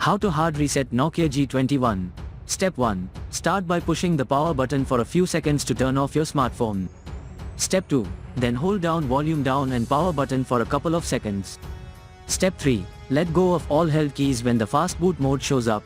How to hard reset Nokia G21. Step 1. Start by pushing the power button for a few seconds to turn off your smartphone. Step 2. Then hold down volume down and power button for a couple of seconds. Step 3. Let go of all held keys when the fast boot mode shows up.